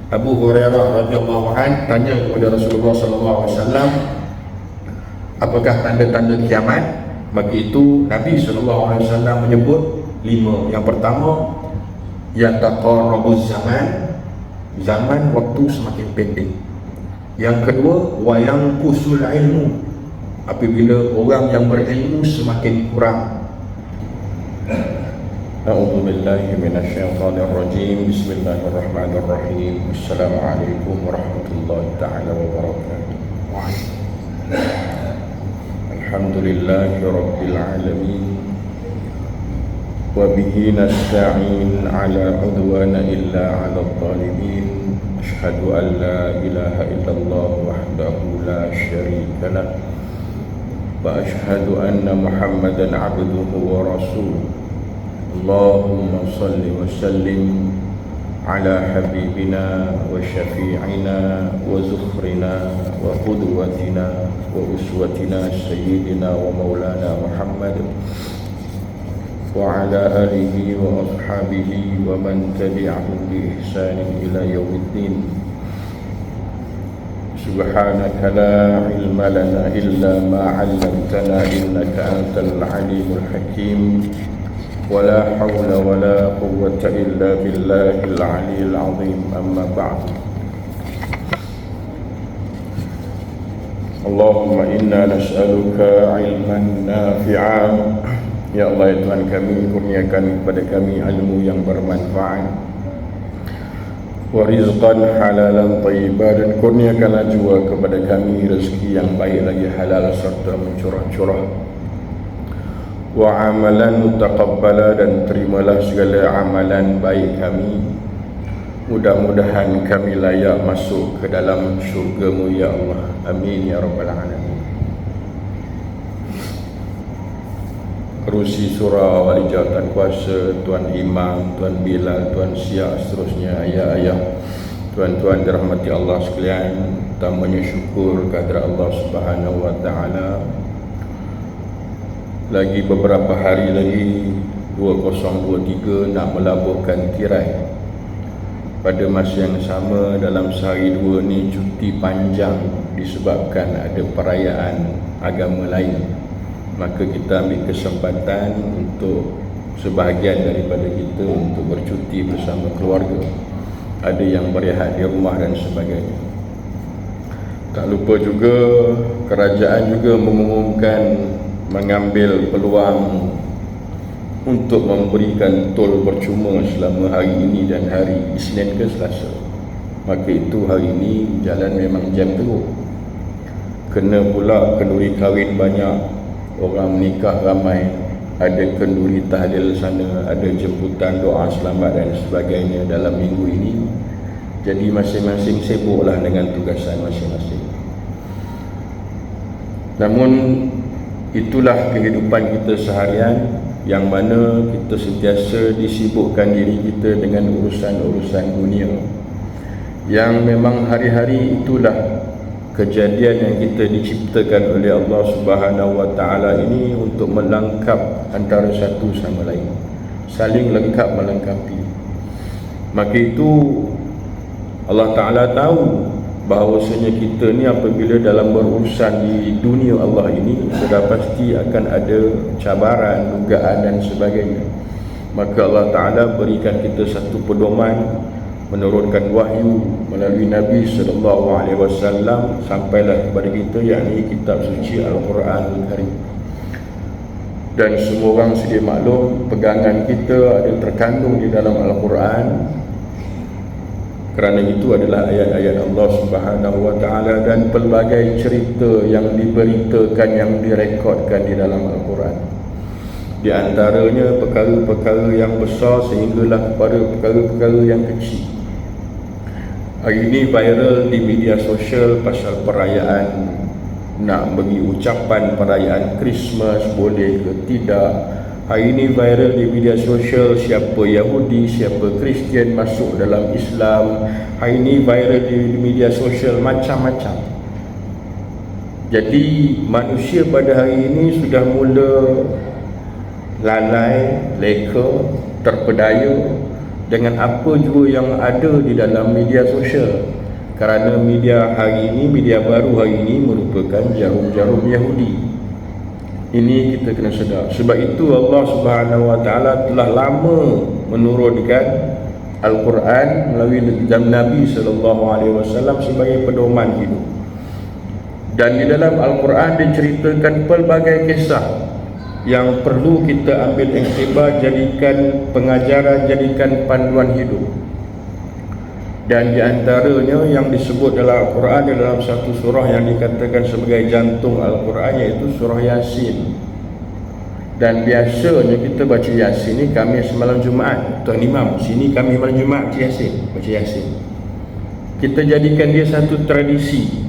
Abu Hurairah radhiyallahu anhu tanya kepada Rasulullah sallallahu alaihi wasallam, apakah tanda-tanda kiamat? Maka itu Nabi sallallahu alaihi wasallam menyebut 5. Yang pertama, yataqarrabuz zaman waktu semakin pendek. Yang kedua, wayang kusul ilmu, apabila orang yang berilmu semakin kurang. A'udzu billahi minasyaitonir rajim. Bismillahirrahmanirrahim. Assalamualaikum warahmatullahi taala wabarakatuh. Alhamdulillahi rabbil alamin. Wa bihi nasta'in ala udwana illa 'alal zalimin. Asyhadu an la ilaha illallah wahdahu la syarika lah. Wa asyhadu anna Muhammadan 'abduhu wa rasuluh. Allahumma salli wa sallim ala habibina wa syafi'ina wa zukhrina wa qudwatina wa uswatina sayyidina wa maulana Muhammad wa ala alihi wa ashabihi wa man tabi'ahum bi ihsanin ila yaumiddin. Subhanaka la ilma lana illa ma 'allamtana innaka antal alimul hakim. ولا حول ولا قوة إلا بالله العلي العظيم. أما بعد. اللهم إنا نسألك علما نافعا. Ya Allah, ya Tuhan kami, kurniakan kepada kami ilmu yang bermanfaat, wa rizqan halalan thayyiban, dan kurniakanlah juga kepada kami rezeki yang baik lagi halal serta mencurah-curah, wa amalan mutaqabbala, dan terimalah segala amalan baik kami. Mudah-mudahan kami layak masuk ke dalam syurga-Mu ya Allah. Amin ya rabbal alamin. Kerusi surah wali jawatan kuasa, Tuan Imam, Tuan Bilal, Tuan Siak, seterusnya, ayah-ayah, tuan-tuan dirahmati Allah sekalian, utamanya syukur kehadrat Allah Subhanahu wa taala. Lagi beberapa hari lagi 2023 nak melabuhkan tirai. Pada masa yang sama, dalam sehari dua ni cuti panjang disebabkan ada perayaan agama lain. Maka kita ambil kesempatan untuk sebahagian daripada kita untuk bercuti bersama keluarga. Ada yang berehat di rumah dan sebagainya. Tak lupa juga kerajaan juga mengumumkan mengambil peluang untuk memberikan tol percuma selama hari ini dan hari Isnin ke Selasa. Maka itu hari ini jalan memang jam teruk. Kena pula kenduri kahwin banyak, orang menikah ramai, ada kenduri tahlil sana, ada jemputan doa selamat dan sebagainya dalam minggu ini. Jadi masing-masing sibuklah dengan tugasan masing-masing. Namun itulah kehidupan kita seharian, yang mana kita sentiasa disibukkan diri kita dengan urusan-urusan dunia, yang memang hari-hari itulah kejadian yang kita diciptakan oleh Allah Subhanahu wa taala ini untuk melengkap antara satu sama lain, saling lengkap melengkapi. Maka itu Allah Ta'ala tahu bahawasanya kita ni apabila dalam berurusan di dunia Allah ini sudah pasti akan ada cabaran, dugaan dan sebagainya. Maka Allah Ta'ala berikan kita satu pedoman, menurunkan wahyu melalui Nabi SAW sampailah kepada kita, yakni kitab suci Al-Quran Al-Karim. Dan semua orang sedia maklum pegangan kita ada terkandung di dalam Al-Quran. Kerana itu adalah ayat-ayat Allah Subhanahu wa taala dan pelbagai cerita yang diberitakan, yang direkodkan di dalam Al-Quran. Di antaranya perkara-perkara yang besar sehinggalah kepada perkara-perkara yang kecil. Hari ini viral di media sosial pasal perayaan, nak bagi ucapan perayaan Christmas boleh ke tidak. Hari ini viral di media sosial siapa Yahudi, siapa Kristian masuk dalam Islam. Hari ini viral di media sosial macam-macam. Jadi manusia pada hari ini sudah mula lalai, leka, terpedaya dengan apa juga yang ada di dalam media sosial. Kerana media hari ini, media baru hari ini merupakan jarum-jarum Yahudi. Ini kita kena sedar. Sebab itu Allah Subhanahu Wa Taala telah lama menurunkan Al-Quran melalui Nabi sallallahu alaihi wasallam sebagai pedoman hidup. Dan di dalam Al-Quran diceritakan pelbagai kisah yang perlu kita ambil iktibar, jadikan pengajaran, jadikan panduan hidup. Dan di antaranya yang disebut dalam Al-Quran dalam satu surah yang dikatakan sebagai jantung Al-Quran, iaitu surah Yasin. Dan biasanya kita baca Yasin ni Khamis malam Jumaat. Tuan Imam, sini Khamis malam Jumaat baca Yasin, baca Yasin. Kita jadikan dia satu tradisi.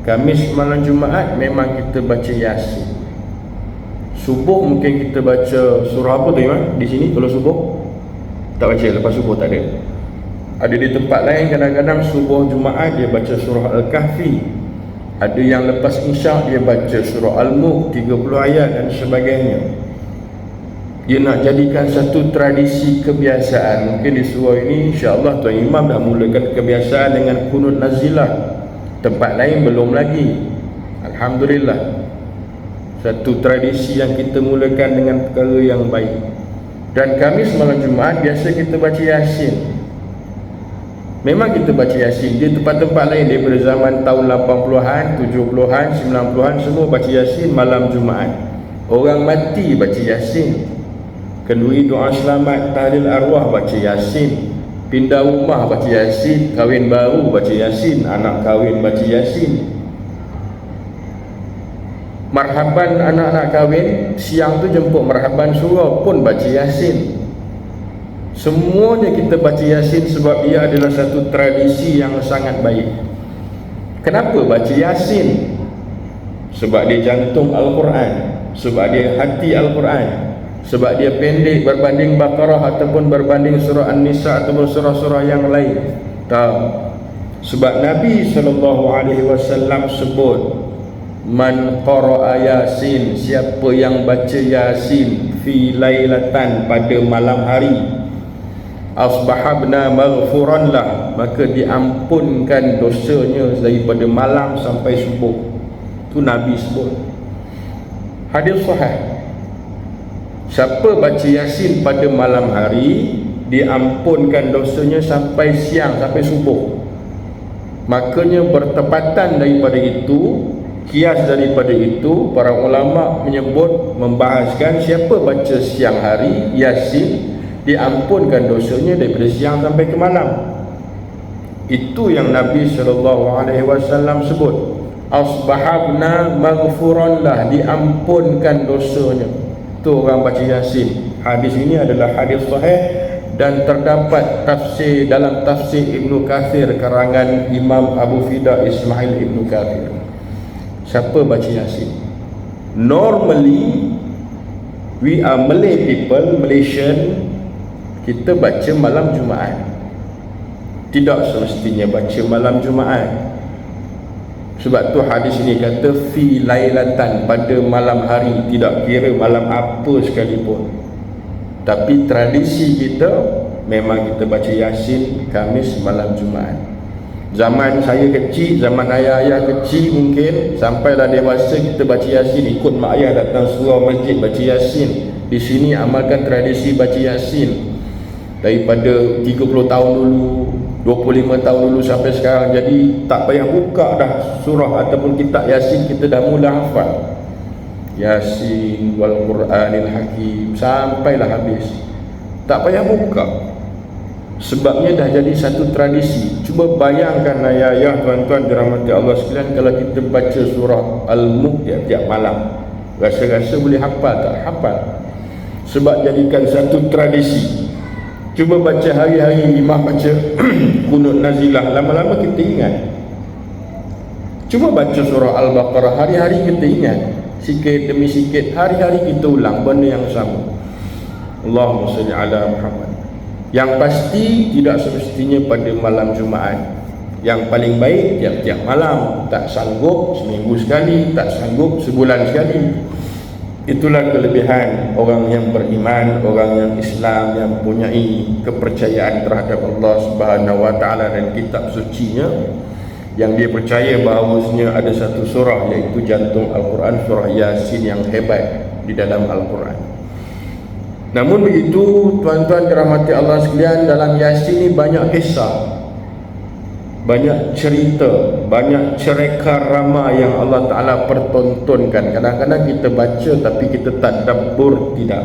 Khamis malam Jumaat memang kita baca Yasin. Subuh mungkin kita baca surah apa tu Imam? Di sini kalau subuh tak baca, lepas subuh tak ada. Ada di tempat lain kadang-kadang subuh Jumaat dia baca surah Al-Kahfi. Ada yang lepas Isyak dia baca surah Al-Mulk 30 ayat dan sebagainya. Dia nak jadikan satu tradisi kebiasaan. Mungkin di surah ini insya-Allah Tuan Imam dah mulakan kebiasaan dengan kunut nazilah. Tempat lain belum lagi. Alhamdulillah. Satu tradisi yang kita mulakan dengan perkara yang baik. Dan Khamis malam Jumaat biasa kita baca Yasin. Memang kita baca Yasin di tempat-tempat lain daripada zaman tahun 80-an, 70-an, 90-an semua baca Yasin malam Jumaat. Orang mati baca Yasin. Kenduri doa selamat, tahlil arwah baca Yasin. Pindah rumah baca Yasin, kahwin baru baca Yasin, anak kahwin baca Yasin. Marhaban anak-anak kahwin, siang tu jemput marhaban surau pun baca Yasin. Semuanya kita baca Yasin sebab ia adalah satu tradisi yang sangat baik. Kenapa baca Yasin? Sebab dia jantung Al-Quran, sebab dia hati Al-Quran, sebab dia pendek berbanding Baqarah ataupun berbanding surah An-Nisa ataupun surah-surah yang lain. Tahu? Sebab Nabi SAW sebut, man qara'a Yasin, siapa yang baca Yasin fi lailatan, pada malam hari, asbahabna maghfuran lah, maka diampunkan dosanya daripada malam sampai subuh. Itu Nabi sebut. Hadis sahih. Siapa baca Yasin pada malam hari, diampunkan dosanya sampai siang, sampai subuh. Makanya bertepatan daripada itu, kias daripada itu, para ulama menyebut, membahaskan siapa baca siang hari Yasin, diampunkan dosanya daripada siang sampai ke malam. Itu yang Nabi SAW sebut, asbahabna maghfuran lah, diampunkan dosanya. Itu orang baca Yasin. Hadis ini adalah hadis sahih dan terdapat tafsir dalam tafsir Ibnu Kathir karangan Imam Abu Fida Ismail Ibnu Kathir. Siapa baca Yasin? Normally we are Malay people, Malaysian, kita baca malam Jumaat. Tidak semestinya baca malam Jumaat. Sebab tu hadis ini kata fi lailatan, pada malam hari, tidak kira malam apa sekalipun. Tapi tradisi kita memang kita baca Yasin Khamis malam Jumaat. Zaman saya kecil, zaman ayah-ayah kecil mungkin, sampailah dewasa kita baca Yasin, ikut mak ayah datang surau masjid baca Yasin. Di sini amalkan tradisi baca Yasin daripada 30 tahun dulu, 25 tahun dulu sampai sekarang. Jadi tak payah buka dah surah ataupun kitab Yasin, kita dah mula hafal Yasin wal Quranil Hakim sampailah habis. Tak payah buka, sebabnya dah jadi satu tradisi. Cuba bayangkan ayah-ayah, tuan-tuan dirahmati Allah sekalian, kalau kita baca surah Al-Mulk tiap-tiap malam, rasa-rasa boleh hafal tak? Hafal. Sebab jadikan satu tradisi. Cuba baca hari-hari imam baca kunut nazilah, lama-lama kita ingat. Cuba baca surah Al-Baqarah, hari-hari kita ingat, sikit demi sikit, hari-hari kita ulang benda yang sama. Allahumma salli ala Muhammad. Yang pasti tidak semestinya pada malam Jumaat. Yang paling baik tiap-tiap malam. Tak sanggup seminggu sekali, tak sanggup sebulan sekali. Itulah kelebihan orang yang beriman, orang yang Islam, yang mempunyai kepercayaan terhadap Allah Subhanahu wa taala dan kitab sucinya, yang dia percaya bahawasanya ada satu surah iaitu jantung Al-Quran, surah Yasin yang hebat di dalam Al-Quran. Namun begitu, tuan-tuan dirahmati Allah sekalian, dalam Yasin ini banyak kisah, banyak cerita, banyak cereka rama yang Allah Ta'ala pertontonkan. Kadang-kadang kita baca tapi kita tak tadabbur, tidak.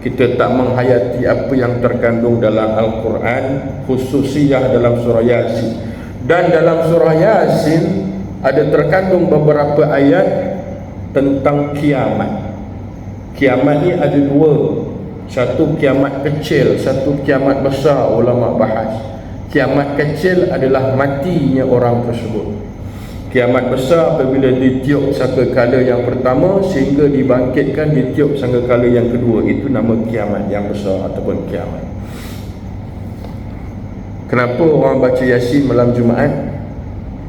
Kita tak menghayati apa yang terkandung dalam Al-Quran, khususiyah dalam surah Yasin. Dan dalam surah Yasin ada terkandung beberapa ayat tentang kiamat. Kiamat ni ada dua, satu kiamat kecil, satu kiamat besar. Ulama bahas kiamat kecil adalah matinya orang tersebut. Kiamat besar apabila ditiup sangkakala yang pertama sehingga dibangkitkan ditiup sangkakala yang kedua. Itu nama kiamat yang besar ataupun kiamat. Kenapa orang baca Yasin malam Jumaat?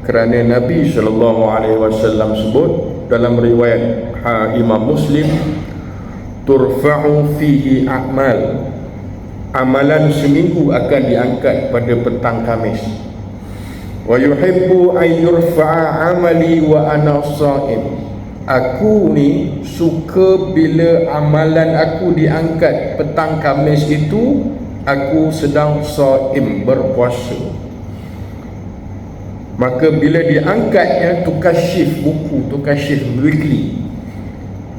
Kerana Nabi SAW sebut dalam riwayat Imam Muslim, turfa'u fihi a'mal, amalan seminggu akan diangkat pada petang Khamis. Wa yuhibbu an yurfa'a amali wa ana sha'im. Aku ni suka bila amalan aku diangkat petang Khamis itu aku sedang sha'im, berpuasa. Maka bila diangkatnya tukar shift buku, tukar shift weekly.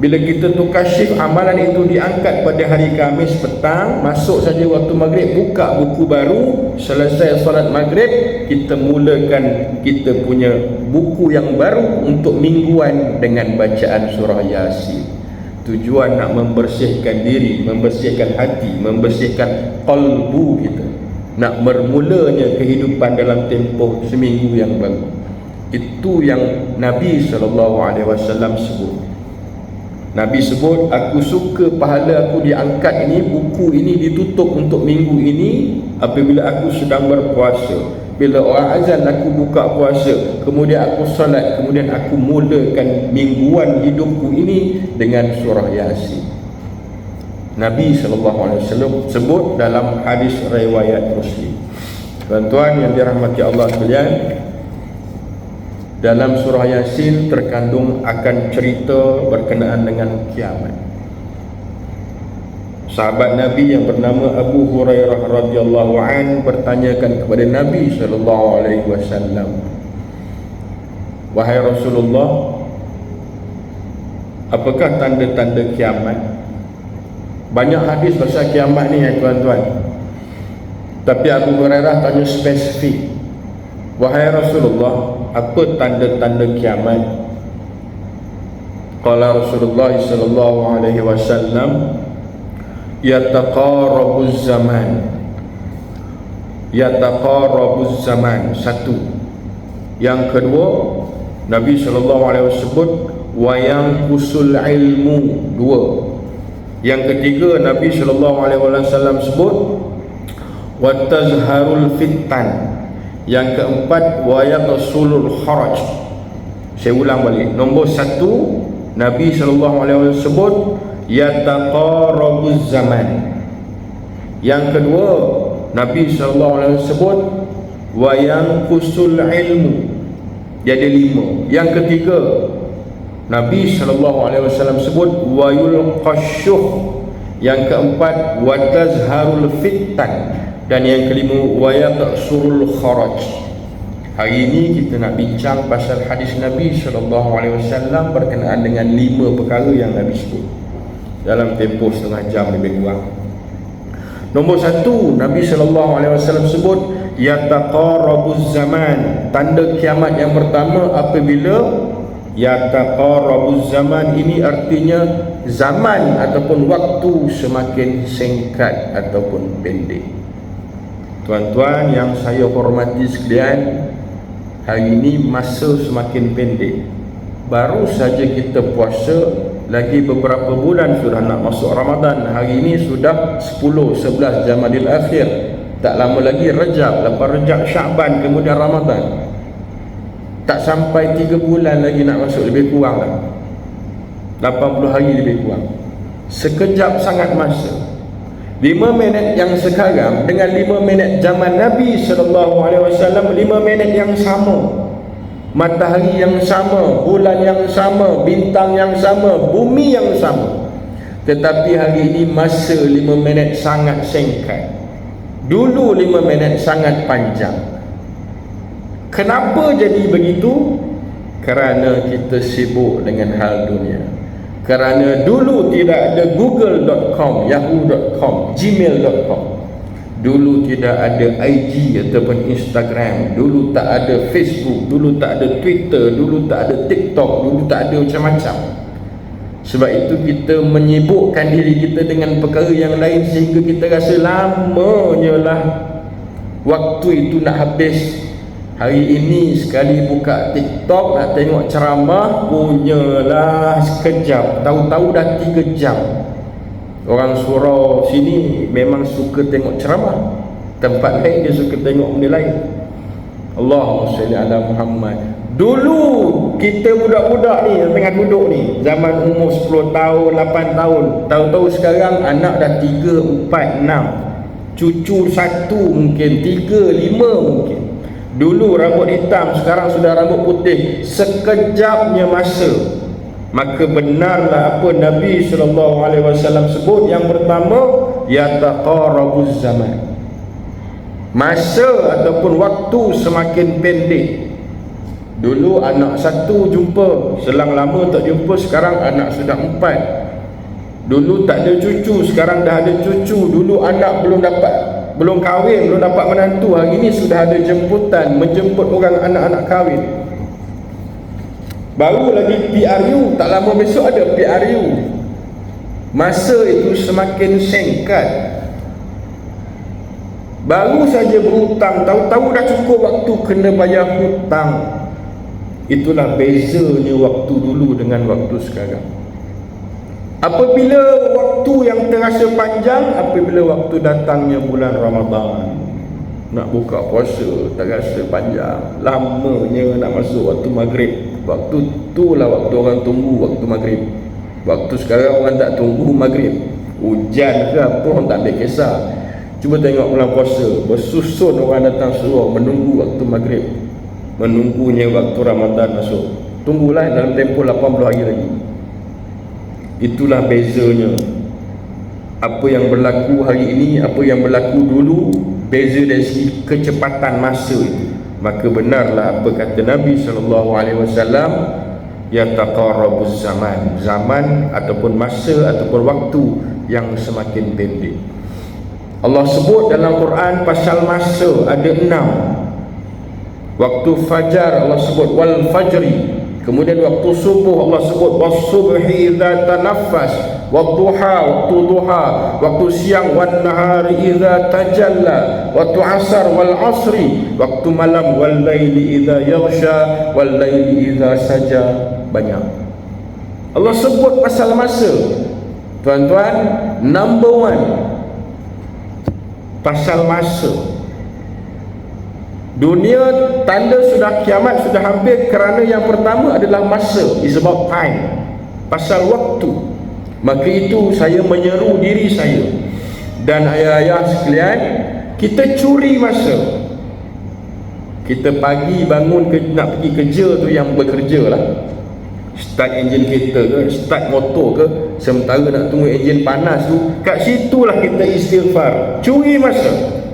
Bila kita tukar shift, amalan itu diangkat pada hari Khamis petang, masuk saja waktu maghrib, buka buku baru, selesai solat maghrib, kita mulakan kita punya buku yang baru untuk mingguan dengan bacaan surah Yasin. Tujuan nak membersihkan diri, membersihkan hati, membersihkan qalbu kita, nak bermulanya kehidupan dalam tempoh seminggu yang baru. Itu yang Nabi SAW sebut. Nabi sebut, aku suka pahala aku diangkat ini, buku ini ditutup untuk minggu ini apabila aku sedang berpuasa. Bila orang azan aku buka puasa, kemudian aku salat, kemudian aku mulakan mingguan hidupku ini dengan surah Yasin. Nabi SAW sebut dalam hadis riwayat Muslim. Tuan-tuan yang dirahmati Allah sekalian, dalam surah Yasin terkandung akan cerita berkenaan dengan kiamat. Sahabat Nabi yang bernama Abu Hurairah radhiyallahu an bertanyakan kepada Nabi sallallahu alaihi wasallam, wahai Rasulullah, apakah tanda-tanda kiamat? Banyak hadis pasal kiamat ni ya tuan-tuan. Tapi Abu Hurairah tanya spesifik, wahai Rasulullah, apa tanda-tanda kiamat? Qala Rasulullah sallallahu alaihi wasallam, yataqarabuz zaman. Yataqarabuz zaman, satu. Yang kedua, Nabi sallallahu alaihi wasallam sebut wa yanqusul ilmu, dua. Yang ketiga, Nabi sallallahu alaihi wasallam sebut wa tazharul fitan. Yang keempat, wa yaqsulul haraj. Saya ulang balik. Nombor satu, Nabi SAW sebut yataqarabuz zaman. Yang kedua, Nabi SAW sebut wa yanqusul ilmu. Jadi 5. Yang ketiga, Nabi SAW sebut wa yulqasyuh. Yang keempat, wa tazharul fitan. Dan yang kelima, wa yaqsurul kharaj. Hari ini kita nak bincang pasal hadis Nabi SAW berkenaan dengan 5 perkara yang Nabi sebut dalam tempoh setengah jam lebih kurang. Nombor 1, Nabi SAW sebut yataqarabuz zaman. Tanda kiamat yang pertama apabila yataqarabuz zaman, ini artinya zaman ataupun waktu semakin singkat ataupun pendek. Tuan-tuan yang saya hormati sekalian, hari ini masa semakin pendek. Baru saja kita puasa, lagi beberapa bulan sudah nak masuk Ramadan. Hari ini sudah 10-11 Jamadil Akhir. Tak lama lagi Rajab, lepas Rajab Syaban, kemudian Ramadan. Tak sampai 3 bulan lagi nak masuk, lebih kurang lah. 80 hari lebih kurang. Sekejap sangat masa. 5 minit yang sekarang dengan 5 minit zaman Nabi SAW, 5 minit yang sama. Matahari yang sama, bulan yang sama, bintang yang sama, bumi yang sama. Tetapi hari ini masa 5 minit sangat singkat. Dulu 5 minit sangat panjang. Kenapa jadi begitu? Kerana kita sibuk dengan hal dunia. Kerana dulu tidak ada google.com, yahoo.com, gmail.com. Dulu tidak ada IG ataupun Instagram. Dulu tak ada Facebook. Dulu tak ada Twitter. Dulu tak ada TikTok. Dulu tak ada macam-macam. Sebab itu kita menyibukkan diri kita dengan perkara yang lain, sehingga kita rasa lamanya lah waktu itu nak habis. Hari ini sekali buka TikTok nak tengok ceramah, punyalah sekejap, tahu-tahu dah 3 jam. Orang surau sini memang suka tengok ceramah, tempat lain dia suka tengok benda lain. Allahumma salli ala Muhammad. Dulu kita budak-budak ni yang tengah duduk ni, zaman umur 10 tahun, 8 tahun, tahu-tahu sekarang anak dah 3, 4, 6, cucu 1 mungkin, 3, 5 mungkin. Dulu rambut hitam, sekarang sudah rambut putih. Sekejapnya masa. Maka benarlah apa Nabi SAW sebut. Yang pertama, yataqarabuz zaman. Masa ataupun waktu semakin pendek. Dulu anak 1 jumpa, selang lama tak jumpa, sekarang anak sudah 4. Dulu tak ada cucu, sekarang dah ada cucu. Dulu anak belum kahwin, belum dapat menantu, hari ini sudah ada jemputan, menjemput orang anak-anak kahwin. Baru lagi PRU, tak lama besok ada PRU. Masa itu semakin singkat. Baru saja berhutang, tahu-tahu dah cukup waktu kena bayar hutang. Itulah bezanya waktu dulu dengan waktu sekarang. Apabila waktu yang terasa panjang, apabila waktu datangnya bulan Ramadan, nak buka puasa tak rasa panjang, lamanya nak masuk waktu maghrib. Waktu itulah waktu orang tunggu waktu maghrib. Waktu sekarang orang tak tunggu maghrib, hujan ke apa orang tak ambil kisah. Cuba tengok bulan puasa, bersusun orang datang surau menunggu waktu maghrib, menunggunya waktu Ramadan masuk. Tunggulah dalam tempoh 80 hari lagi. Itulah bezanya. Apa yang berlaku hari ini, apa yang berlaku dulu, beza dari segi kecepatan masa itu. Maka benarlah apa kata Nabi SAW, yataqarabuz zaman. Zaman ataupun masa ataupun waktu yang semakin pendek. Allah sebut dalam Quran pasal masa ada 6. Waktu fajar Allah sebut wal fajri. Kemudian waktu subuh Allah sebut was-subhi idza tanaffas, wadduha waktu duha, waktu siang wan nahari idza tajalla, waktu asar wal asri, waktu malam wal laili idza yaghsha, wal laili idza saja. Banyak Allah sebut pasal masa. Tuan-tuan, number 1 pasal masa. Dunia tanda sudah kiamat sudah hampir, kerana yang pertama adalah masa, is about time, pasal waktu. Maka itu saya menyeru diri saya dan ayah-ayah sekalian, kita curi masa. Kita pagi bangun nak pergi kerja tu yang bekerja lah, start enjin kereta ke, start motor ke, sementara nak tunggu enjin panas tu, kat situlah kita istighfar. Curi masa.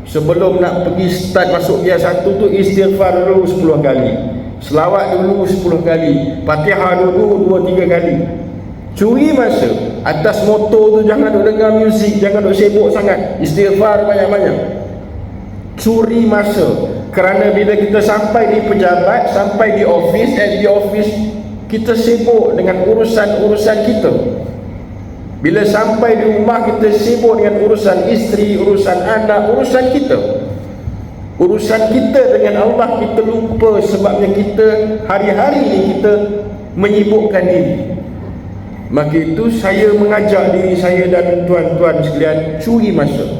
Sebelum nak pergi start masuk gear 1 tu, istighfar dulu 10 kali, selawat dulu 10 kali, Fatihah dulu 2-3 kali. Curi masa. Atas motor tu jangan duk dengar muzik, jangan duk sibuk sangat, istighfar banyak-banyak. Curi masa. Kerana bila kita sampai di pejabat, sampai di office, kita sibuk dengan urusan-urusan kita. Bila sampai di rumah, kita sibuk dengan urusan isteri, urusan anak, urusan kita. Urusan kita dengan Allah kita lupa, sebabnya kita hari-hari ini kita menyibukkan diri. Maka itu saya mengajak diri saya dan tuan-tuan sekalian, curi masa.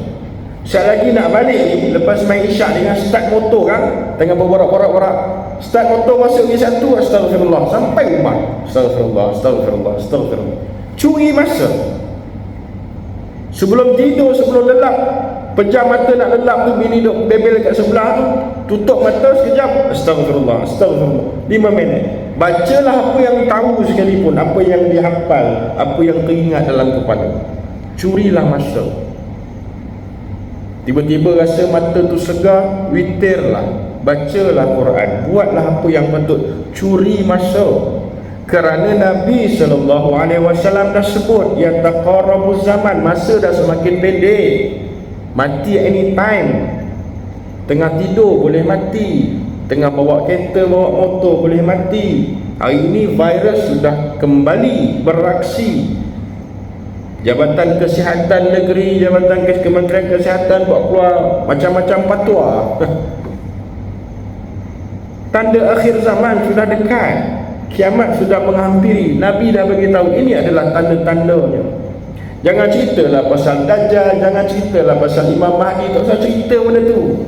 Sekali lagi nak balik ni, lepas main isyak dengan start motor kan, tengah berborak-borak, start motor masuk lagi satu, astagfirullah, sampai rumah, astagfirullah. Curi masa. Sebelum tidur, sebelum lelap, pejam mata nak lelap tu, bini duk bebel kat sebelah tu, tutup mata sekejap, astagfirullah, 5 minit. Bacalah apa yang tahu sekalipun, apa yang dihafal, apa yang teringat dalam kepala. Curilah masa. Tiba-tiba rasa mata tu segar, witirlah, bacalah Quran, buatlah apa yang patut. Curi masa. Kerana Nabi SAW dah sebut, ya taqarrabuz zaman, masa dah semakin pendek. Mati anytime. Tengah tidur boleh mati, tengah bawa kereta, bawa motor boleh mati. Hari ini virus sudah kembali beraksi. Jabatan Kesihatan Negeri, Jabatan Kementerian Kesihatan buat keluar macam-macam fatwa. Tanda akhir zaman sudah dekat, kiamat sudah menghampiri. Nabi dah beritahu ini adalah tanda-tandanya. Jangan ceritalah pasal Dajjal, jangan ceritalah pasal Imam Mahdi, tak usah cerita benda tu.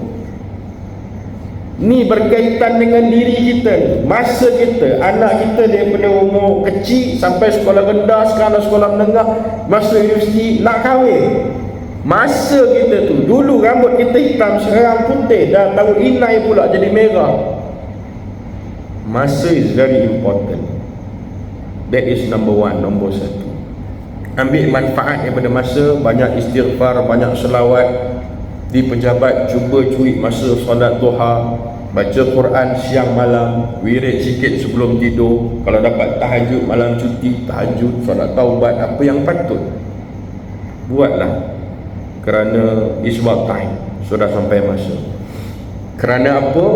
Ni berkaitan dengan diri kita, masa kita, anak kita daripada umur kecil sampai sekolah rendah, sekarang sekolah menengah, masuk universiti, nak kahwin. Masa kita tu, dulu rambut kita hitam, sekarang putih, dah tahu inai pula jadi merah. Masa is very important. That is nombor 1. Ambil manfaat daripada masa, banyak istighfar, banyak selawat. Di pejabat, cuba curi masa solat duha, baca Quran siang malam, wirid sikit sebelum tidur. Kalau dapat tahajud malam cuti, tahajud, solat taubat, apa yang patut buatlah. Kerana it's about time, sudah sampai masa. Kerana apa?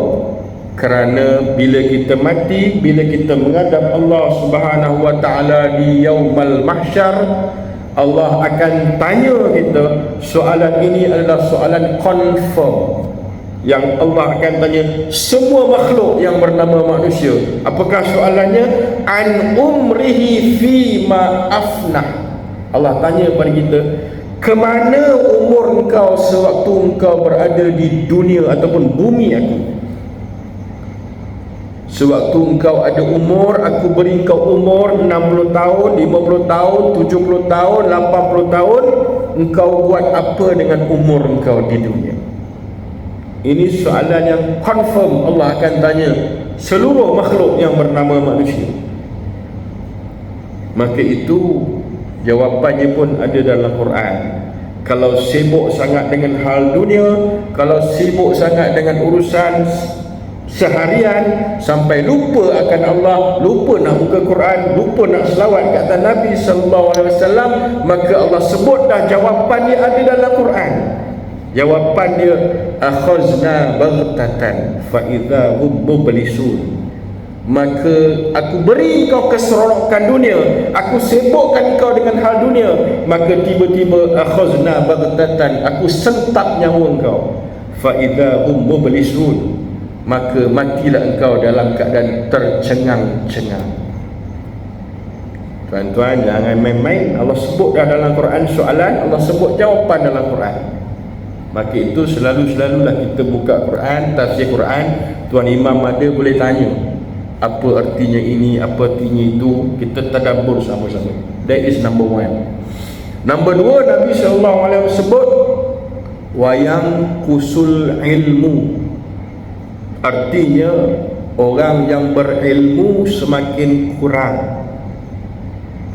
Kerana bila kita mati, bila kita menghadap Allah Subhanahu wa taala di yaumul mahsyar, Allah akan tanya kita. Soalan ini adalah soalan confirm yang Allah akan tanya semua makhluk yang bernama manusia. Apakah soalannya? An umrihi fima afnah. Allah tanya kepada kita, kemana umur engkau sewaktu engkau berada di dunia ataupun bumi aku? Sewaktu engkau ada umur, aku beri engkau umur 60 tahun, 50 tahun, 70 tahun, 80 tahun. Engkau buat apa dengan umur engkau di dunia? Ini soalan yang confirm Allah akan tanya seluruh makhluk yang bernama manusia. Maka itu jawapannya pun ada dalam Quran. Kalau sibuk sangat dengan hal dunia, kalau sibuk sangat dengan urusan seharian sampai lupa akan Allah, lupa nak buka Quran, lupa nak selawat ke atas Nabi SAW, maka Allah sebut dah jawapan dia ada dalam Quran. Jawapan dia, akhazna baghtatan fa idza hum mublisun. Maka aku beri kau keseronokan dunia, aku sibukkan kau dengan hal dunia, maka tiba-tiba akhazna baghtatan, aku sentap nyawa kau. Fa idza hum mublisun, maka matilah engkau dalam keadaan tercengang-cengang. Tuan-tuan, jangan main-main. Allah sebut dah dalam Quran soalan, Allah sebut jawapan dalam Quran. Maka itu selalu-selalulah kita buka Quran, tafsir Quran, Tuan Imam ada boleh tanya apa artinya ini, apa artinya itu, kita tadabbur sama-sama. That is number 1. Number 2, Nabi SAW sebut wayang kusul ilmu. Artinya orang yang berilmu semakin kurang.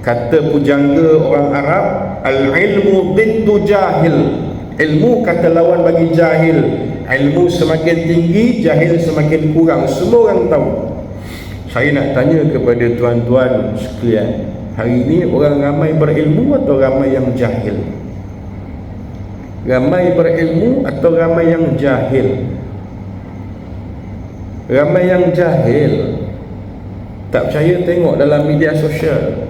Kata pujangga orang Arab, al-ilmu diddu jahil. Ilmu kata lawan bagi jahil. Ilmu semakin tinggi, jahil semakin kurang. Semua orang tahu. Saya nak tanya kepada tuan-tuan sekalian, hari ini orang ramai berilmu atau ramai yang jahil? Ramai berilmu atau ramai yang jahil? Ramai yang jahil. Tak percaya, tengok dalam media sosial.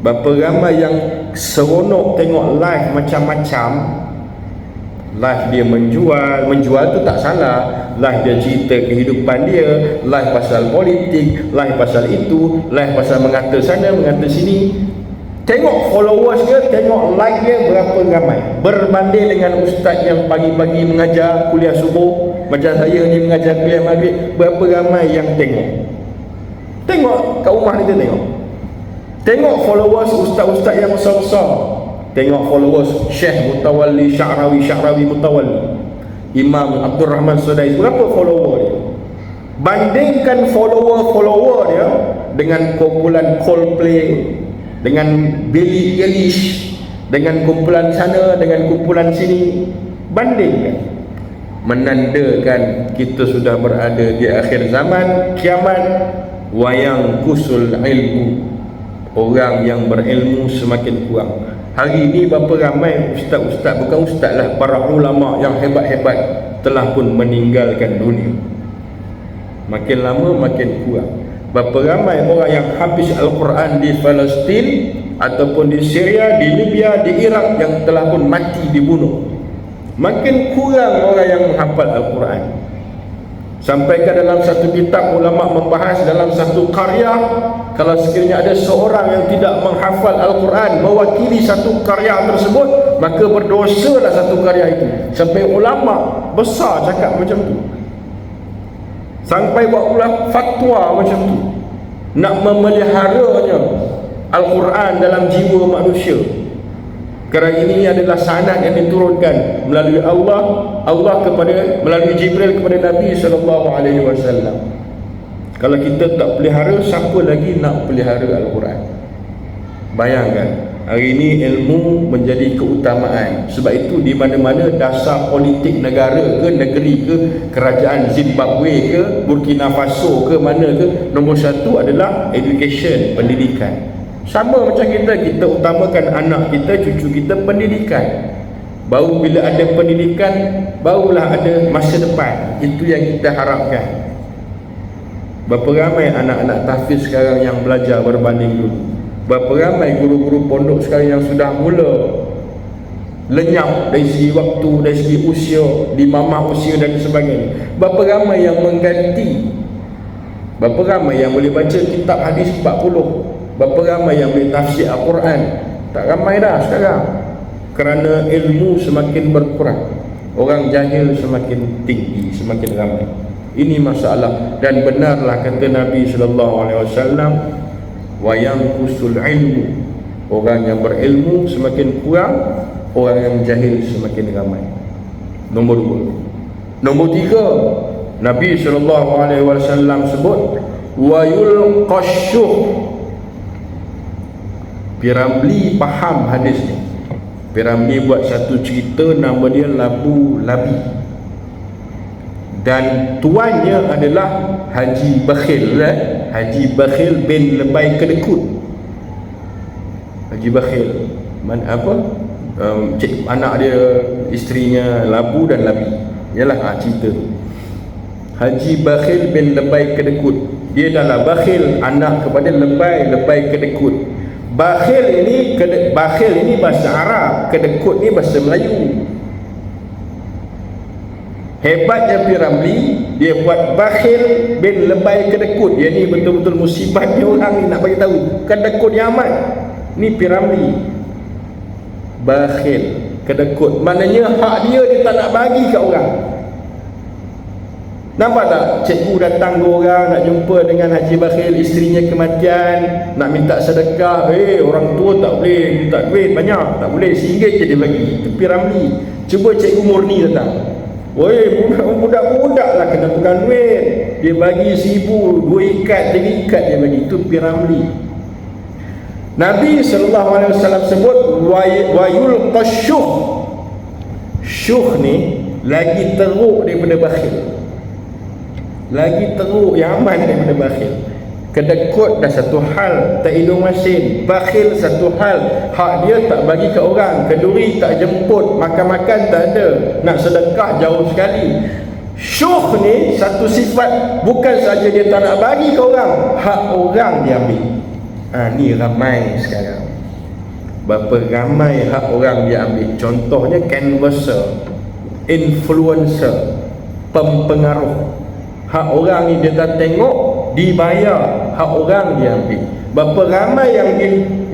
Berapa ramai yang seronok tengok live macam-macam. Live dia menjual tu tak salah. Live dia cerita kehidupan dia, live pasal politik, live pasal itu, live pasal mengata sana, mengata sini. Tengok followers dia, tengok like dia berapa ramai. Berbanding dengan ustaz yang pagi-pagi mengajar kuliah subuh, macam saya ni mengajar kuliah maghrib, berapa ramai yang tengok. Tengok kat rumah kita tengok. Tengok followers ustaz-ustaz yang besar-besar. Tengok followers Syekh Mutawalli Sya'rawi Mutawalli, Imam Abdul Rahman Sudais, berapa follower dia. Bandingkan follower dia dengan kumpulan Coldplay, dengan Billie Eilish, dengan kumpulan sana, dengan kumpulan sini. Bandingkan, menandakan kita sudah berada di akhir zaman, kiamat. Wayang kusul ilmu, orang yang berilmu semakin kurang. Hari ini berapa ramai ustaz-ustaz, bukan ustaz lah, para ulama yang hebat-hebat telah pun meninggalkan dunia. Makin lama makin kurang. Berapa ramai orang yang habis Al-Quran di Palestin ataupun di Syria, di Libya, di Iraq yang telah pun mati dibunuh. Makin kurang orang yang menghafal Al-Quran. Sampai ke dalam satu kitab ulama membahas dalam satu karya, kalau sekiranya ada seorang yang tidak menghafal Al-Quran mewakili satu karya tersebut, maka berdosalah satu karya itu. Sampai ulama besar cakap macam tu, sampai buat pula fatwa macam tu, nak memeliharanya Al-Quran dalam jiwa manusia. Kerana ini adalah sanad yang diturunkan melalui Allah kepada, melalui Jibril kepada Nabi SAW. Kalau kita tak pelihara, siapa lagi nak pelihara Al-Quran? Bayangkan, hari ini ilmu menjadi keutamaan. Sebab itu di mana-mana dasar politik negara ke, negeri ke, kerajaan Zimbabwe ke, Burkina Faso ke, mana ke, nombor satu adalah education, pendidikan. Sama macam kita utamakan anak kita, cucu kita, pendidikan. Baru bila ada pendidikan, barulah ada masa depan. Itu yang kita harapkan. Berapa ramai anak-anak tahfiz sekarang yang belajar berbanding dulu? Berapa ramai guru-guru pondok sekarang yang sudah mula lenyap dari segi waktu, dari segi usia, di mamah usia dan sebagainya? Berapa ramai yang mengganti? Berapa ramai yang boleh baca kitab hadis 40? Berapa ramai yang boleh tafsir Al-Quran? Tak ramai dah sekarang. Kerana ilmu semakin berkurang, orang jahil semakin tinggi, semakin ramai. Ini masalah. Dan benarlah kata Nabi SAW, wayang kusul ilmu, orang yang berilmu semakin kurang, orang yang jahil semakin ramai. Nombor 2. Nombor 3, Nabi SAW sebut wayul qasyuh. Piramli faham hadis ni. Piramli buat satu cerita, nama dia Labu Labi, dan tuannya adalah Haji Bakhil, Haji Bakhil bin Lebay Kedekut. Haji Bakhil anak dia, isterinya Labu dan Labi. Yalah cerita tu. Haji Bakhil bin Lebay Kedekut. Dia adalah bakhil, anak kepada Lebay Kedekut. Bakhil ini bahasa Arab, kedekut ni bahasa Melayu. Hebatnya Piramli, dia buat Bakhil bin Lebay Kedekut. Dia ni betul-betul musibah dia orang ni, nak bagi tahu kedekut yang amat. Ni Piramli, Bakhil, kedekut. Maknanya hak dia tak nak bagi kat orang. Nampak tak? Cikgu datang ke orang nak jumpa dengan Haji Bakhil, isterinya kematian, nak minta sedekah. Orang tua tak boleh minta duit banyak, tak boleh, RM1 je dia bagi. Itu Piramli. Cuba Cikgu Murni datang, budak-budak lah kena tukang duit, dia bagi RM1,000, 2 ikat, 3 ikat dia bagi. Itu Piramli. Nabi SAW sebut wayul qasyuh. Syuh ni lagi teruk daripada bakhil, lagi teruk, yang aman daripada bakhil. Kedekut dah satu hal, tak hidung masin. Bakhil satu hal, hak dia tak bagi ke orang, keduri tak jemput, makan-makan tak ada, nak sedekah jauh sekali. Syuh ni satu sifat, bukan saja dia tak nak bagi ke orang, hak orang dia ambil. Ni ramai sekarang. Berapa ramai hak orang dia ambil. Contohnya canvasser, influencer, pempengaruh. Hak orang ni dia dah tengok, dibayar, hak orang dia ambil. Berapa ramai yang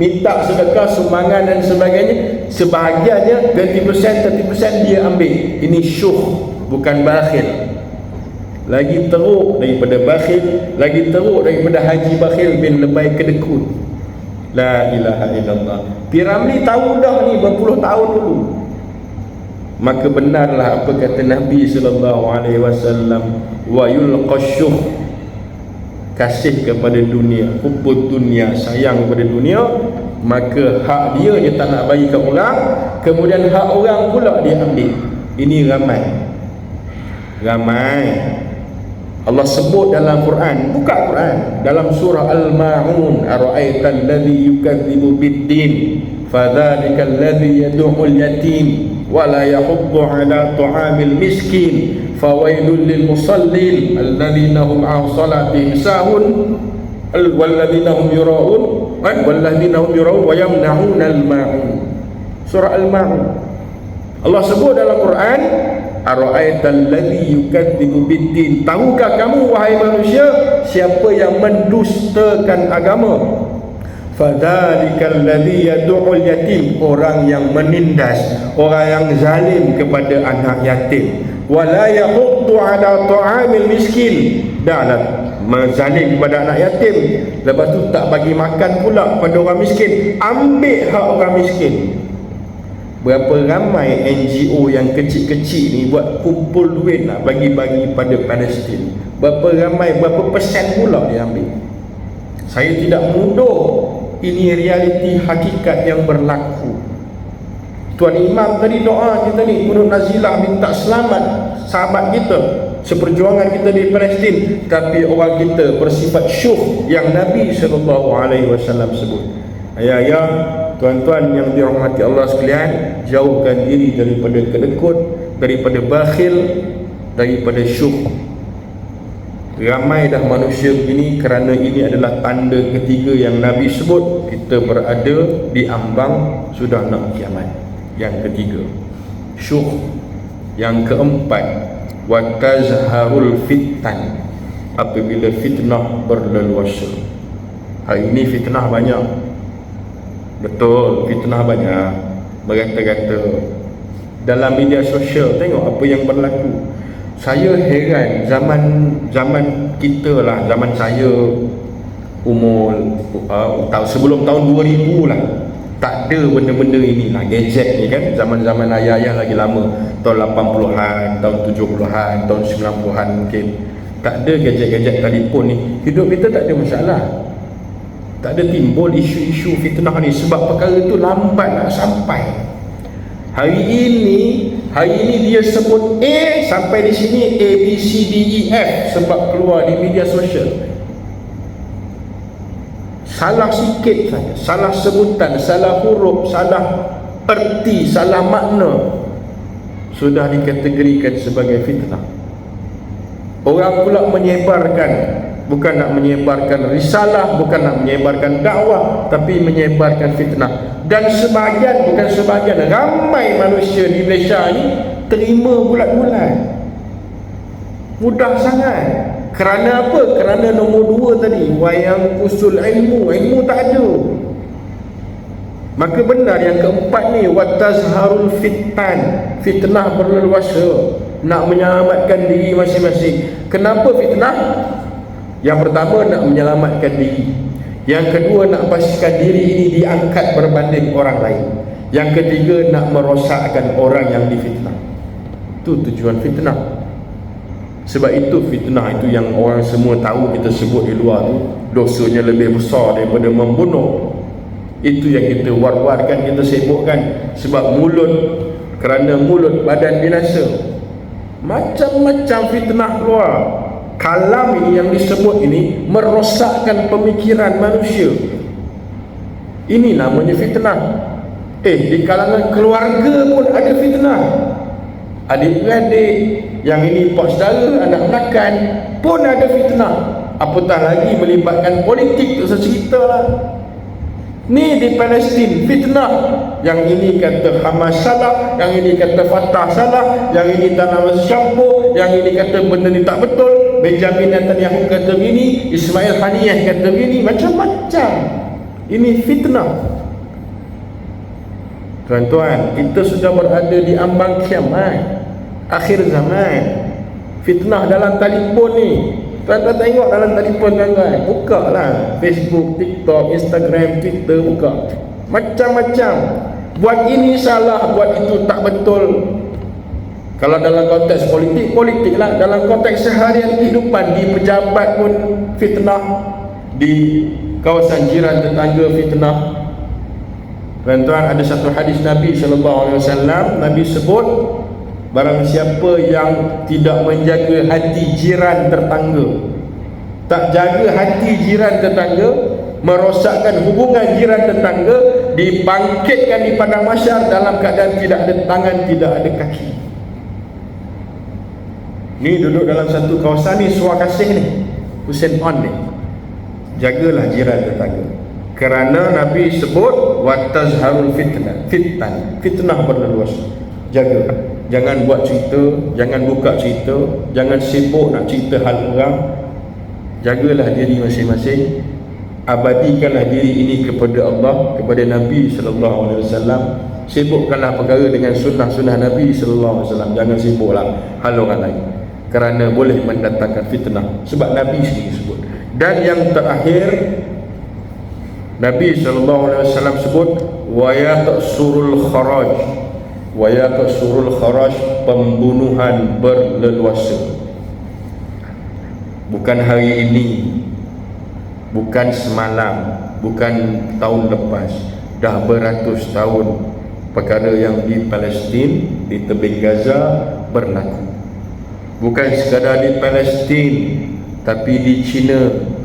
minta sedekah, sumbangan dan sebagainya, sebahagiannya 20%, 30% dia ambil. Ini syuh, bukan bakhil. Lagi teruk daripada bakhil, lagi teruk daripada haji bakhil bin lebay kedekut. La ilaha illallah. Piramli tahu dah ni berpuluh tahun dulu. Maka benarlah apa kata Nabi sallallahu alaihi wasallam, wa yulqasyuh, kasih kepada dunia, hubbud dunia, sayang kepada dunia, maka hak dia tak nak bagi ke orang, kemudian hak orang pula dia ambil. Ini ramai. Allah sebut dalam Quran, buka Quran, dalam surah Al-Ma'un, ara'aital ladzi yukadzibu bid-din fadzalikal ladzi yad'ul yatim wa la yahuddu 'ala ta'amil miskin fawailul lil musallin alladzina hum 'an salatihim sahun walladzina hum yura'un wa yamna'una al-ma'un. Surah Al-Ma'un, Allah sebut dalam Quran, ara'aital ladzi yukadzibu bid-din, tahukah kamu wahai manusia siapa yang mendustakan agama? Fadzalikal ladzi yad'ul yatim, orang yang menindas, orang yang zalim kepada anak yatim. Wala yahuddu 'ala ta'amil miskin, dan menzalim kepada anak yatim, lepas tu tak bagi makan pula pada orang miskin, ambil hak orang miskin. Berapa ramai NGO yang kecil-kecil ni buat kumpul duit nak bagi-bagi pada Palestin. Berapa ramai, berapa persen pula dia ambil. Saya tidak menuduh, ini realiti hakikat yang berlaku. Tuan Imam tadi doa kita ni, Gunung Nazilah minta selamat sahabat kita, seperjuangan kita di Palestin, tapi orang kita bersifat syuh yang Nabi SAW sebut. Ayah-ayah, tuan-tuan yang dirahmati Allah sekalian, jauhkan diri daripada kedekut, daripada bakhil, daripada syuh. Ramai dah manusia begini kerana ini adalah tanda ketiga yang Nabi sebut, kita berada di ambang sudah nak kiamat. Yang ketiga, syuh. Yang keempat, watazharul fitan, apabila fitnah berleluasa. Hari ini fitnah banyak. Betul, fitnah banyak, berkata-kata dalam media sosial. Tengok apa yang berlaku. Saya heran, zaman kita lah, zaman saya umur sebelum tahun 2000 lah, tak ada benda-benda ini lah, gadget ni kan. Zaman-zaman ayah-ayah lagi lama, tahun 80-an, tahun 70-an, tahun 90-an mungkin, tak ada gadget-gadget telefon ni. Hidup kita tak ada masalah, tak ada timbul isu-isu fitnah ni, sebab perkara tu lambat nak sampai. Hari ini dia sebut A, sampai di sini A, B, C, D, E, F, sebab keluar di media sosial. Salah sikit saja, salah sebutan, salah huruf, salah erti, salah makna, sudah dikategorikan sebagai fitnah. Orang pula menyebarkan, bukan nak menyebarkan risalah, bukan nak menyebarkan dakwah, tapi menyebarkan fitnah. Dan sebahagian, bukan sebahagian, ramai manusia di Malaysia ni terima bulat-bulat, mudah sangat. Kerana apa? Kerana nombor 2 tadi, wayang usul ilmu tak ada. Maka benar yang keempat ni, watazharul fitan, fitnah berleluasa, nak menyelamatkan diri masing-masing. Kenapa fitnah? Yang pertama, nak menyelamatkan diri. Yang kedua, nak pastikan diri ini diangkat berbanding orang lain. Yang ketiga, nak merosakkan orang yang difitnah. Itu tujuan fitnah. Sebab itu fitnah itu yang orang semua tahu, kita sebut di luar tu, dosanya lebih besar daripada membunuh. Itu yang kita war-warkan, kita sibukkan. Sebab mulut, kerana mulut badan binasa. Macam-macam fitnah keluar. Kalam ini yang disebut ini merosakkan pemikiran manusia. Ini namanya fitnah. Di kalangan keluarga pun ada fitnah. Adik-beradik, yang ini pak saudara, anak menakan, pun ada fitnah. Apatah lagi melibatkan politik, tu secerita lah. Ni di Palestin fitnah. Yang ini kata Hamas salah, yang ini kata Fatah salah, yang ini tanam campur, yang ini kata benda ni tak betul. Benjamin Netanyahu kata begini, Ismail Haniyeh kata begini, macam-macam. Ini fitnah. Tuan-tuan, kita sudah berada di ambang kiamat, akhir zaman. Fitnah dalam telefon ni, tuan-tuan tengok dalam telefon tuan-tuan, buka lah Facebook, TikTok, Instagram, Twitter, buka macam-macam. Buat ini salah, buat itu tak betul. Kalau dalam konteks politik, politik lah. Dalam konteks seharian kehidupan, di pejabat pun fitnah, di kawasan jiran tetangga fitnah. Tuan-tuan, ada satu hadis Nabi SAW, Nabi sebut, barang siapa yang tidak menjaga hati jiran tetangga, tak jaga hati jiran tetangga, merosakkan hubungan jiran tetangga, dibangkitkan di padang mahsyar dalam keadaan tidak ada tangan, tidak ada kaki. Ni duduk dalam satu kawasan ni, Suar Kasih ni, Hussein On ni. Jagalah jiran tetangga. Kerana Nabi sebut watazharul fitnah berleluasa. Jaga. Jangan buat cerita, jangan buka cerita, jangan sibuk nak cerita hal orang. Jagalah diri masing-masing. Abadikanlah diri ini kepada Allah, kepada Nabi SAW. Sibukkanlah perkara dengan sunnah-sunnah Nabi SAW. Jangan sibuklah hal orang lain, kerana boleh mendatangkan fitnah. Sebab Nabi sendiri sebut. Dan yang terakhir, Nabi SAW sebut wa yaqsurul kharaj. Wa yaqsurul kharaj, pembunuhan berleluasa. Bukan hari ini, bukan semalam, bukan tahun lepas, dah beratus tahun perkara yang di Palestin, di tebing Gaza berlaku. Bukan sekadar di Palestin, tapi di China,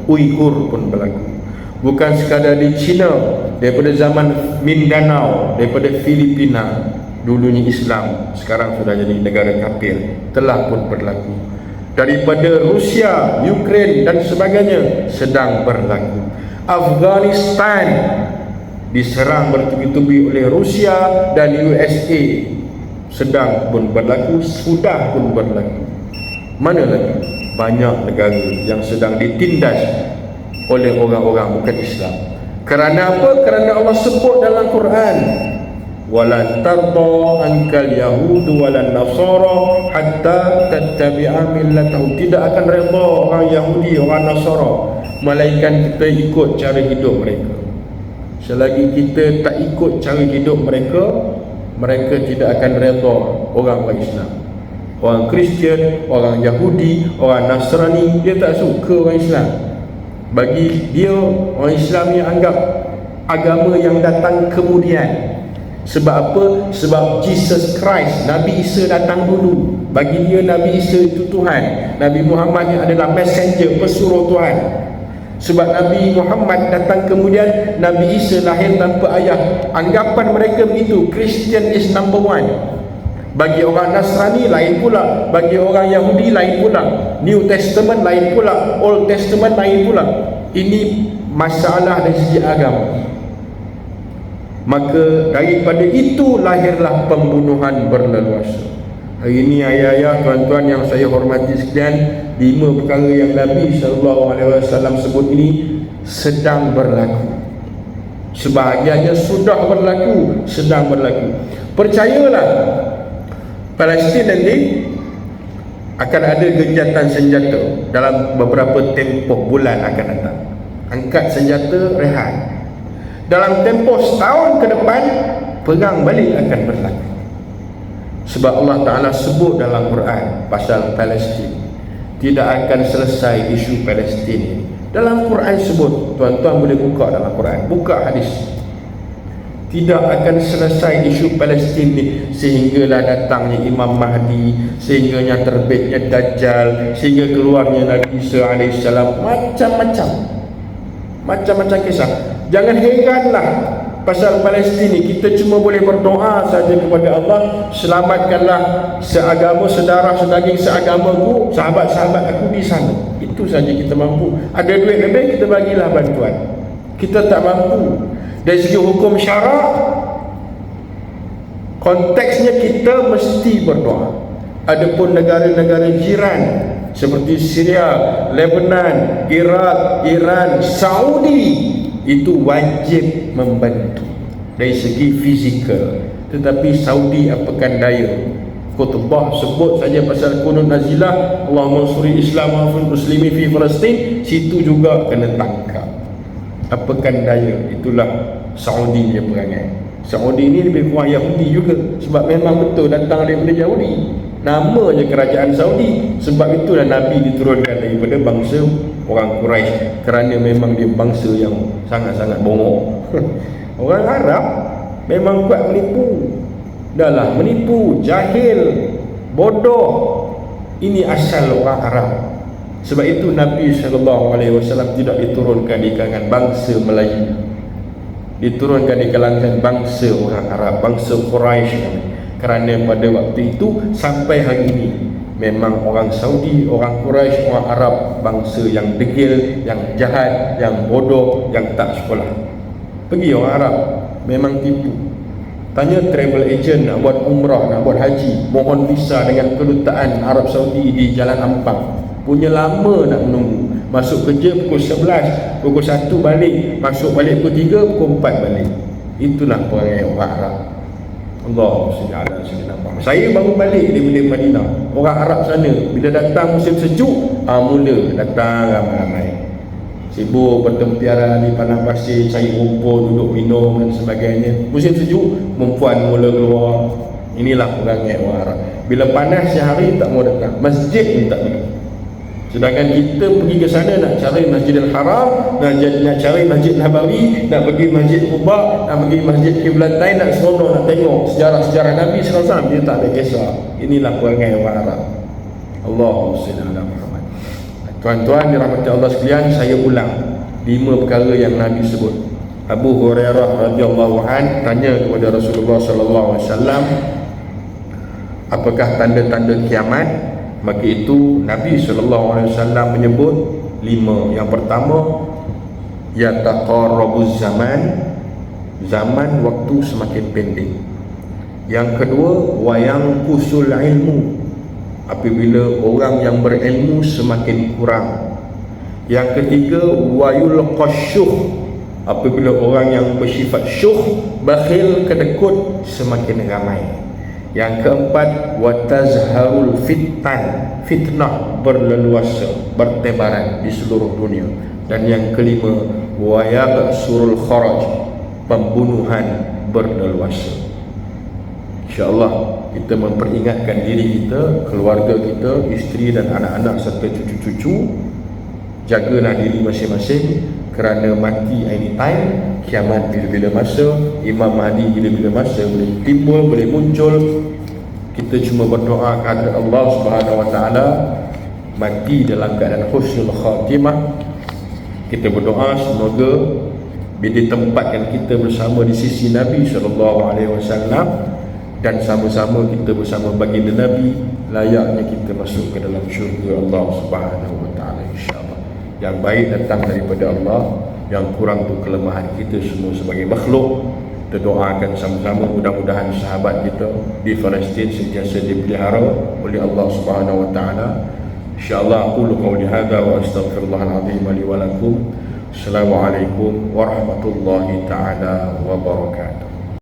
Uighur pun berlaku. Bukan sekadar di China, daripada zaman Mindanao, daripada Filipina, dulunya Islam, sekarang sudah jadi negara kafir, telah pun berlaku. Daripada Rusia, Ukraine dan sebagainya sedang berlaku. Afghanistan diserang bertubi-tubi oleh Rusia dan USA, sedang pun berlaku, sudah pun berlaku. Mana lagi? Banyak negara yang sedang ditindas oleh orang-orang bukan Islam. Kerana apa? Kerana Allah sebut dalam Quran, walan tarda ankal yahudu walan nasara hatta tattabi'a millatahum. Tidak akan redha orang Yahudi, orang Nasara, melainkan kita ikut cara hidup mereka. Selagi kita tak ikut cara hidup mereka, mereka tidak akan redha orang Islam. Orang Kristian, orang Yahudi, orang Nasrani, dia tak suka orang Islam. Bagi dia, orang Islam ni anggap agama yang datang kemudian. Sebab apa? Sebab Jesus Christ, Nabi Isa datang dulu. Bagi dia Nabi Isa itu Tuhan. Nabi Muhammad ni adalah messenger, pesuruh Tuhan. Sebab Nabi Muhammad datang kemudian, Nabi Isa lahir tanpa ayah. Anggapan mereka begitu. Christian is number one. Bagi orang Nasrani lain pula, bagi orang Yahudi lain pula, New Testament lain pula, Old Testament lain pula. Ini masalah dari segi agama. Maka daripada itu lahirlah pembunuhan berleluasa. Hari ini ayah-ayah, tuan-tuan yang saya hormati sekalian, 5 perkara yang Nabi SAW sebut ini sedang berlaku. Sebahagiannya sudah berlaku, sedang berlaku. Percayalah, Palestin nanti akan ada genjatan senjata dalam beberapa tempoh bulan akan datang. Angkat senjata, rehat. Dalam tempoh setahun ke depan, perang balik akan berlaku. Sebab Allah Ta'ala sebut dalam Quran pasal Palestin. Tidak akan selesai isu Palestin ini. Dalam Quran sebut, tuan-tuan boleh buka dalam Quran, buka hadis. Tidak akan selesai isu Palestin ni sehinggalah datangnya Imam Mahdi, sehingganya terbitnya Dajjal, sehingga keluarnya Nabi Isa AS. Macam-macam kisah. Jangan heranlah pasal Palestin ni. Kita cuma boleh berdoa saja kepada Allah, selamatkanlah seagama, saudara sedaging seagamaku, sahabat-sahabat aku di sana. Itu saja kita mampu. Ada duit lebih, kita bagilah bantuan. Kita tak mampu. Dari segi hukum syarak, konteksnya kita mesti berdoa. Adapun negara-negara jiran seperti Syria, Lebanon, Iraq, Iran, Saudi, itu wajib membantu dari segi fizikal. Tetapi Saudi apakan daya? Khutbah sebut saja pasal kunut nazilah, Allahumma suri Islam wa muslimi fi Palestin, situ juga kena tangkap. Apakan daya? Itulah Saudi dia perangai. Saudi ni lebih kurang Yahudi juga, sebab memang betul datang daripada Yahudi. Nama je kerajaan Saudi. Sebab itulah Nabi diturunkan daripada bangsa orang Quraisy, kerana memang dia bangsa yang sangat-sangat bongok. Orang Arab memang kuat menipu. Dahlah menipu, jahil, bodoh. Ini asal orang Arab. Sebab itu Nabi SAW tidak diturunkan di kalangan bangsa Melayu, diturunkan di kalangan bangsa orang Arab, bangsa Quraisy. Kerana pada waktu itu sampai hari ini memang orang Saudi, orang Quraisy, orang Arab bangsa yang degil, yang jahat, yang bodoh, yang tak sekolah. Pergi orang Arab memang tipu. Tanya travel agent nak buat umrah, nak buat haji, mohon visa dengan kedutaan Arab Saudi di Jalan Ampang, punya lama nak menunggu. Masuk kerja pukul 11, pukul 1 balik, masuk balik pukul 3, pukul 4 balik. Itulah perangai orang Arab. Allah SWT. Saya baru balik daripada Madinah. Orang Arab sana bila datang musim sejuk, mula datang ramai-ramai, sibuk bertempiaran di padang pasir, cari rumput, duduk minum dan sebagainya. Musim sejuk, perempuan mula keluar. Inilah perangai orang Arab. Bila panas sehari tak mau datang, masjid pun tak pergi. Sedangkan kita pergi ke sana nak cari Masjidil Haram, nak cari Masjid Nabawi, nak pergi Masjid Quba, nak pergi Masjid Qiblatain, nak seronok nak tengok sejarah-sejarah Nabi SAW, dia tak ada kisah. Inilah perangai orang Arab. Allahumma shalli ala Muhammad. Tuan-tuan dirahmati Allah sekalian, saya ulang 5 perkara yang Nabi sebut. Abu Hurairah radhiyallahu an tanya kepada Rasulullah sallallahu alaihi wasallam, apakah tanda-tanda kiamat? Maka itu Nabi SAW menyebut 5. Yang pertama, yataqarrabuz zaman, zaman waktu semakin pendek. Yang kedua, wayang kusul ilmu, apabila orang yang berilmu semakin kurang. Yang ketiga, wayul qasyuh, apabila orang yang bersifat syuh, bakhil, kedekut semakin ramai. Yang keempat, watazharul fitnah berleluasa, bertebaran di seluruh dunia. Dan yang kelima, wayabsurul kharaj, pembunuhan berleluasa. InsyaAllah kita memperingatkan diri kita, keluarga kita, isteri dan anak-anak serta cucu-cucu, jagalah diri masing-masing, kerana mati anytime, kiamat bila-bila masa, Imam Mahdi bila-bila masa boleh timbul, boleh muncul. Kita cuma berdoa kepada Allah Subhanahu Wa Taala mati dalam keadaan husnul khatimah. Kita berdoa semoga bila ditempatkan kita bersama di sisi Nabi SAW dan sama-sama kita bersama baginda Nabi, layaknya kita masuk ke dalam syurga Allah Subhanahu Wa Taala, insya-Allah. Yang baik datang daripada Allah, yang kurang tu kelemahan kita semua sebagai makhluk. Kita doakan sama-sama, mudah-mudahan sahabat kita di Palestin sentiasa dipelihara oleh Allah Subhanahu Wa Taala. InsyaAllah aqulu qawli hadha wa astaghfirullahal azim li wa lakum. Assalamualaikum warahmatullahi taala wabarakatuh.